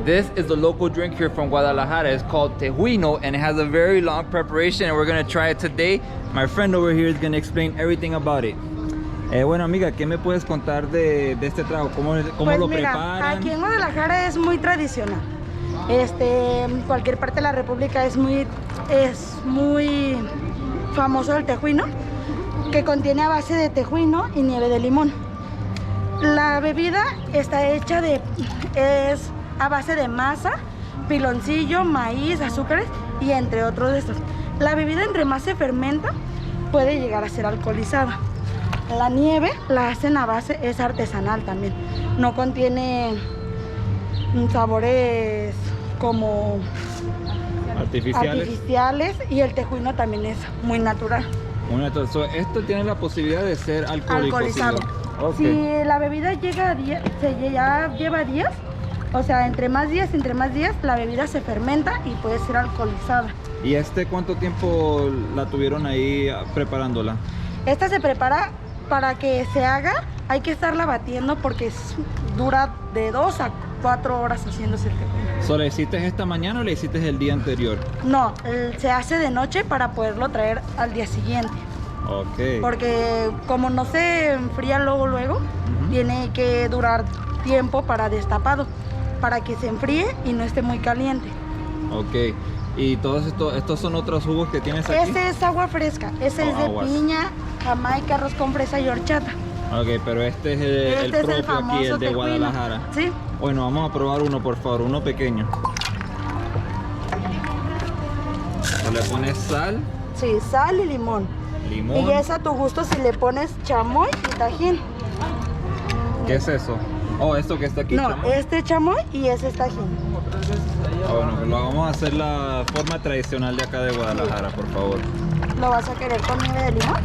This is the local drink here from Guadalajara. It's called Tejuino, and it has a very long preparation, and we're gonna try it today. My friend over here is gonna explain everything about it. Bueno, amiga, ¿qué me puedes contar de este trago? ¿Cómo pues lo mira, preparan? Aquí en Guadalajara es muy tradicional. Cualquier parte de la República es muy famoso el tejuino, que contiene a base de tejuino y nieve de limón. La bebida está hecha es a base de masa, piloncillo, maíz, azúcares y entre otros de estos. La bebida entre más se fermenta puede llegar a ser alcoholizada. La nieve la hacen a base, es artesanal también. No contiene sabores como artificiales y el tejuino también es muy natural. Esto tiene la posibilidad de ser alcoholizado. Si la bebida lleva días, o sea, entre más días, la bebida se fermenta y puede ser alcoholizada. ¿Y cuánto tiempo la tuvieron ahí preparándola? Esta se prepara para que se haga, hay que estarla batiendo porque dura de 2 a 4 horas haciéndose el tejuino. ¿La hiciste esta mañana o la hiciste el día anterior? No, se hace de noche para poderlo traer al día siguiente. Ok. Porque como no se enfría luego, tiene que durar tiempo para destapado, para que se enfríe y no esté muy caliente. Ok. ¿Y todos estos son otros jugos que tienes aquí? Este es agua fresca, ese es de piña, jamaica, arroz con fresa y horchata. Ok, pero este es el propio aquí, el de Guadalajara. Sí. Bueno, vamos a probar uno, por favor, uno pequeño. ¿Le pones sal? Sí, sal y limón. Y es a tu gusto si le pones chamoy y tajín. ¿Qué es eso? Oh, esto que está aquí. No, chamoy? Chamoy y ese es tajín. Bueno, pues lo vamos a hacer la forma tradicional de acá de Guadalajara, por favor. ¿Lo vas a querer con nieve de limón?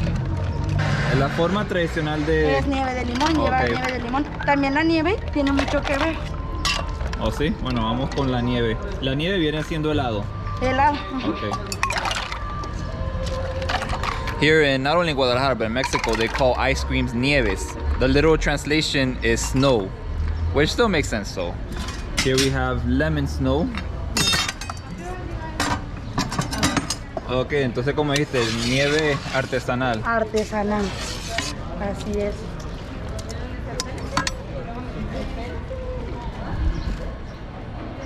Es la forma tradicional de... Es nieve de limón, lleva nieve de limón. También la nieve tiene mucho que ver. ¿Oh, sí? Bueno, vamos con la nieve. La nieve viene siendo helado. Helado. Okay. Here in not only Guadalajara but in Mexico, they call ice creams nieves. The literal translation is snow, which still makes sense. So here we have lemon snow. Ok, entonces como dijiste, nieve artesanal. Artesanal, así es.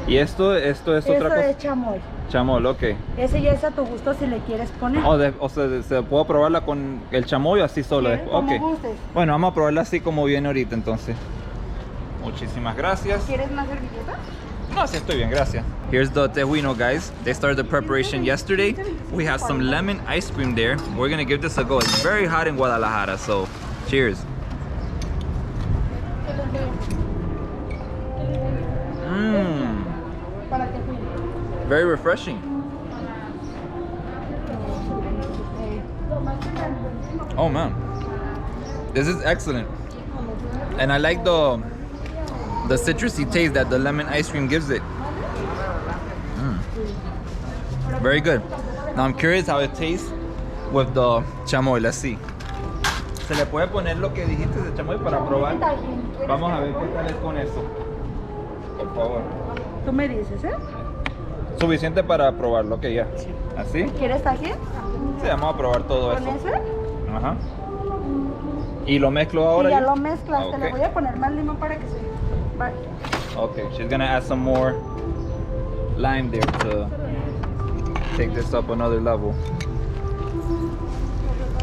Y esto es otra cosa. Es chamoy. Chamoy, ok. Ese ya es a tu gusto si le quieres poner. O sea, ¿se puedo probarla con el chamoy o así solo? Sí, como gustes. Bueno, vamos a probarla así como viene ahorita entonces. Muchísimas gracias. ¿Quieres más servilleta? No, sí, estoy bien, gracias. Here's the tejuino, guys. They started the preparation yesterday. We have some lemon ice cream there. We're gonna give this a go. It's very hot in Guadalajara, so cheers. Mmm. Very refreshing. Oh man, this is excellent. And I like the citrusy taste that the lemon ice cream gives it. Very good. Now I'm curious how it tastes with the chamoy. Let's see. ¿Se le puede poner lo que dijiste de chamoy para probar? Vamos a ver qué tal es con eso. Por favor. Tú me dices, ¿eh? Suficiente para probarlo, ok, ya. ¿Así? ¿Quieres tajín? Sí, vamos a probar todo eso. ¿Con ese? Ajá. ¿Y lo mezclo ahora? Y ya lo mezclas. Okay. Te le voy a poner más limón para que se... Bye. Okay, she's gonna add some more lime there to take this up another level.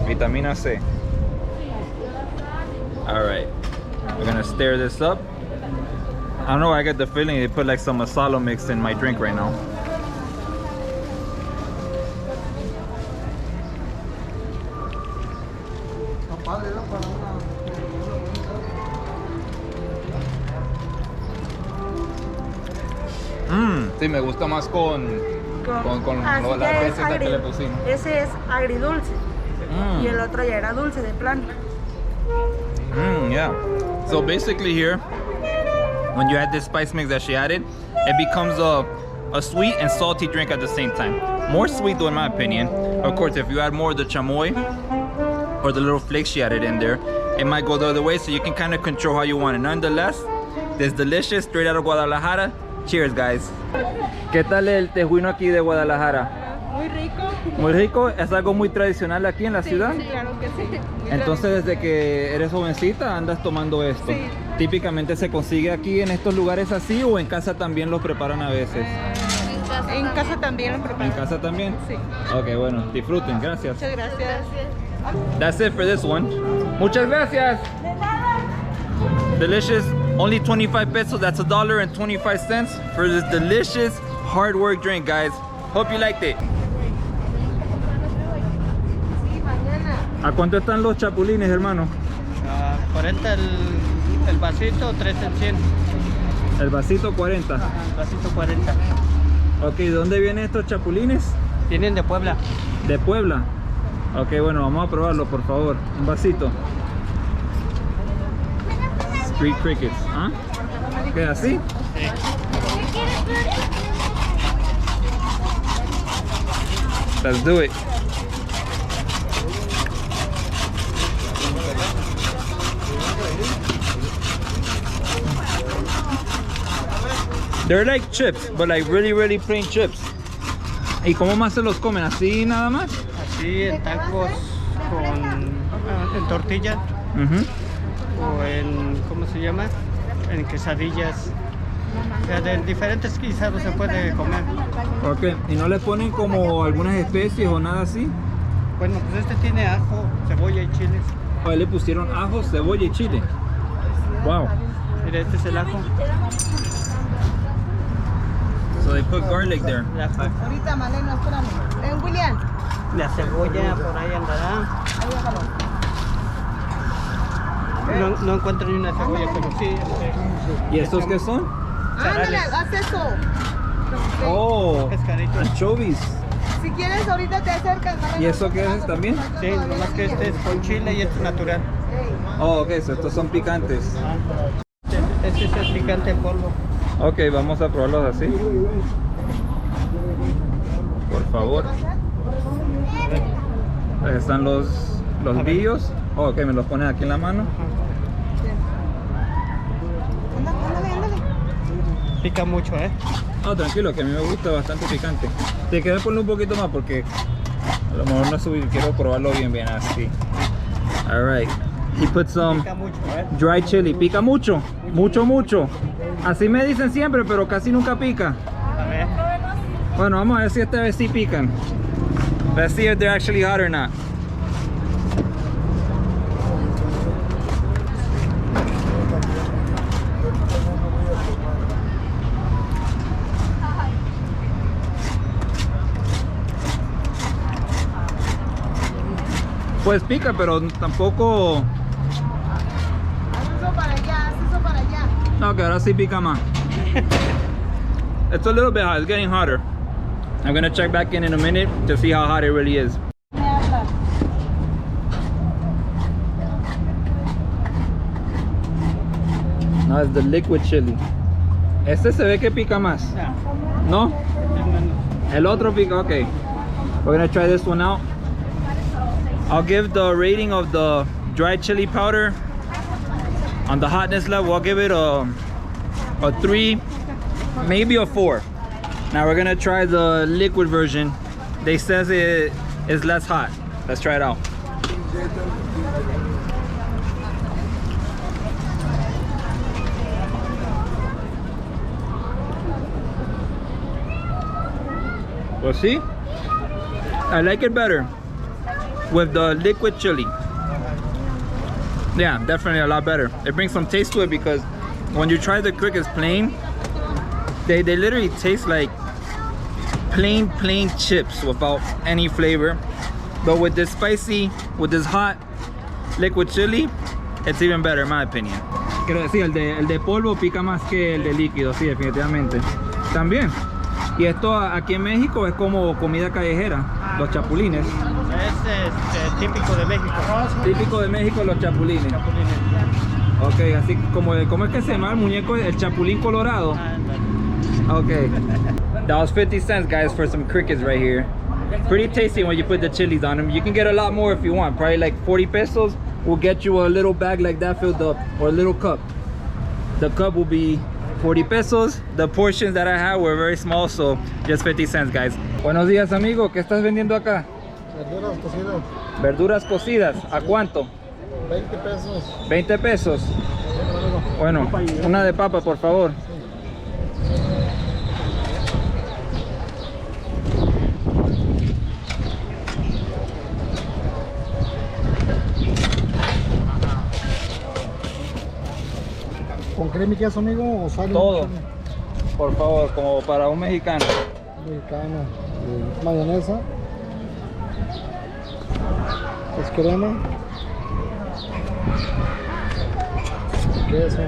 Vitamina C. Alright. We're gonna stir this up. I don't know, I get the feeling they put like some masala mix in my drink right now. Sí, me gusta más con la receta que le pusimos. Ese es agridulce. Y el otro ya era dulce de plano. Yeah. So basically here, when you add this spice mix that she added, it becomes a sweet and salty drink at the same time. More sweet though in my opinion. Of course, if you add more of the chamoy or the little flakes she added in there, it might go the other way, so you can kind of control how you want it. Nonetheless, this delicious, straight out of Guadalajara, Cheers, guys. ¿Qué tal el tejuino aquí de Guadalajara? Muy rico. Muy rico, es algo muy tradicional aquí en la ciudad. Sí, claro que sí. Muy Entonces, desde que eres jovencita andas tomando esto. Sí. Típicamente se consigue aquí en estos lugares así, o en casa también los preparan a veces. En casa también lo ¿En preparan. casa también? Sí. Ok, bueno, disfruten, gracias. Muchas gracias. That's it for this one. Muchas gracias. Delicious. Only 25 pesos. That's $1.25 for this delicious hard work drink, guys. Hope you liked it. ¿A cuánto están los chapulines, hermano? 40 el vasito, 3 el 100. El vasito 40. El vasito 40. Ok, ¿de dónde vienen estos chapulines? Vienen de Puebla. De Puebla. Ok, bueno, vamos a probarlo, por favor. Un vasito. Street crickets. ¿Ah? ¿Qué, así? Sí. Let's do it. They're like chips, but like really plain chips. ¿Y cómo más se los comen? ¿Así nada más? Así en tacos en tortilla o en, ¿cómo se llama? En quesadillas. O sea, de diferentes guisados se puede comer. Ok, ¿y no le ponen como algunas especies o nada así? Bueno, pues este tiene ajo, cebolla y chiles. O le pusieron ajo, cebolla y chile. Wow. Mira, este es el ajo. So they put garlic there. El ajo. Ahorita, Malena, espérame. William. La cebolla por ahí andará. No encuentro ni una cebolla, pero sí. ¿Y estos qué son? Ándale, haz eso. Oh, Pescaditos. anchovies. Si quieres, ahorita te acercas. ¿Y eso qué es también? Sí, nomás que este es con chile y este es natural. Oh, ok, so estos son picantes. Este es el picante en polvo. Ok, vamos a probarlos así. Por favor. Ahí están los billos. Oh, ok, me los ponen aquí en la mano. Ándale. Pica mucho, ¿eh? Oh, tranquilo, que a mí me gusta bastante picante. Te quedé poner un poquito más porque a lo mejor no subir, quiero probarlo bien así. Alright. He put some Pica mucho, ¿eh? dry chili. Pica mucho, mucho. Así me dicen siempre, pero casi nunca pica. A ver. Bueno, vamos a ver si esta vez sí pican. Let's see if they're actually hot or not. Pues pica, pero tampoco... Haz eso para allá. No, que ahora sí pica más. It's a little bit hot, it's getting hotter. I'm gonna check back in a minute to see how hot it really is. Me hablas. No, it's the liquid chili. Este se ve que pica más. Ya. ¿No? Es menos. El otro pica, okay. We're gonna try this one out. I'll give the rating of the dry chili powder on the hotness level. I'll give it a 3, maybe a 4. Now we're gonna try the liquid version. They says it is less hot. Let's try it out. Well, see, I like it better with the liquid chili. Yeah, definitely a lot better. It brings some taste to it because when you try the crickets plain, they literally taste like plain chips without any flavor. But with this spicy, with this hot liquid chili, it's even better in my opinion. Quiero decir, el de polvo pica más que el de líquido, sí, definitivamente. También. Y esto aquí en México es como comida callejera, los chapulines. Es típico de México. Típico de México los chapulines. Chapulines. Ok, así como, ¿cómo es que se llama el muñeco? El chapulín colorado. Okay. That was 50 cents, guys, for some crickets right here. Pretty tasty when you put the chilies on them. You can get a lot more if you want. Probably like 40 pesos will get you a little bag like that filled up, or a little cup. The cup will be 40 pesos. The portions that I had were very small, so just 50 cents, guys. Buenos días, amigo. ¿Qué estás vendiendo acá? Verduras cocidas, Verduras cocidas. ¿A cuánto? 20 pesos. 20 pesos. Bueno, una de papa, por favor. ¿Con crema y queso, amigo? ¿O sal? Todo, por favor, como para un mexicano. Mexicano. Mayonesa. Es crema. Queso.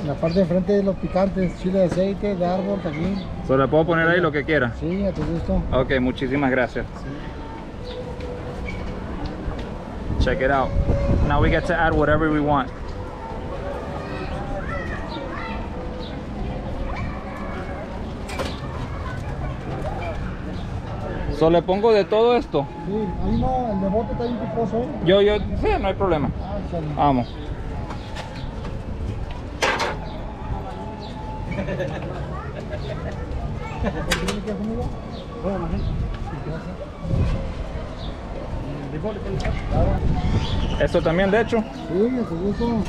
En la parte de enfrente de los picantes, chile de aceite, de árbol, aquí. ¿Se le puedo poner ahí lo que quiera? Sí, a tu gusto. Ok, muchísimas gracias. Check it out. Now we get to add whatever we want. So, le pongo de todo esto. Sí, ahí no, el de bote está bien picoso, ¿eh? Sí, no hay problema. Ah, chale. Vamos. ¿Con crema y queso, amigo? Bueno, Esto también, de hecho. sí, a tu gusto.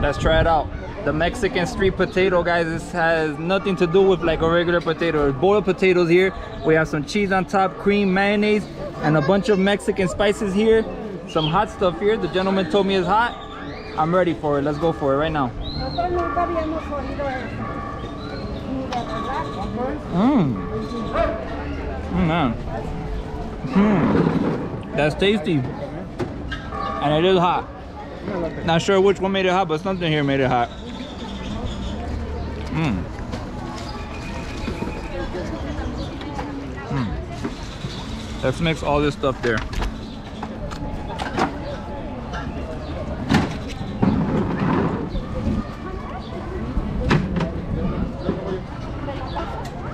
Let's try it out. The Mexican street potato, guys, this has nothing to do with like a regular potato. There's boiled potatoes here. We have some cheese on top, cream, mayonnaise, and a bunch of Mexican spices here. Some hot stuff here. The gentleman told me it's hot. I'm ready for it. Let's go for it right now. Nosotros nunca habíamos oído eso. Ni de verdad. Man. That's tasty. And it is hot. Not sure which one made it hot, but something here made it hot. Let's mix all this stuff there.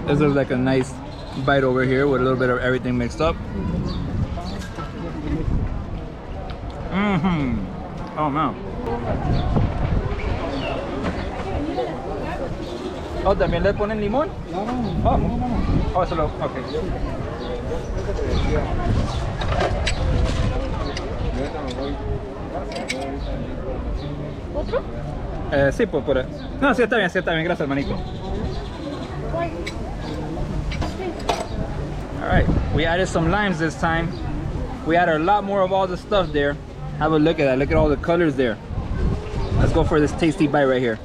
This is like a nice bite over here with a little bit of everything mixed up. Oh man. Oh, ¿también le ponen limón? Oh, eso lo... Ok. ¿Otro? Sí, pues por... No, sí está bien, gracias, hermanito. Alright, we added some limes this time. We added a lot more of all the stuff there. Have a look at that, look at all the colors there. Let's go for this tasty bite right here.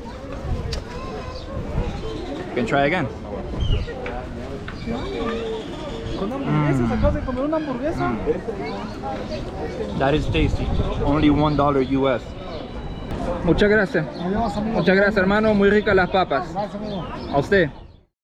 You can try again. That is tasty. Only $1 US. Muchas gracias. Adiós, amigo. Muchas gracias, hermano. Muy ricas las papas. Gracias, amigo. A usted.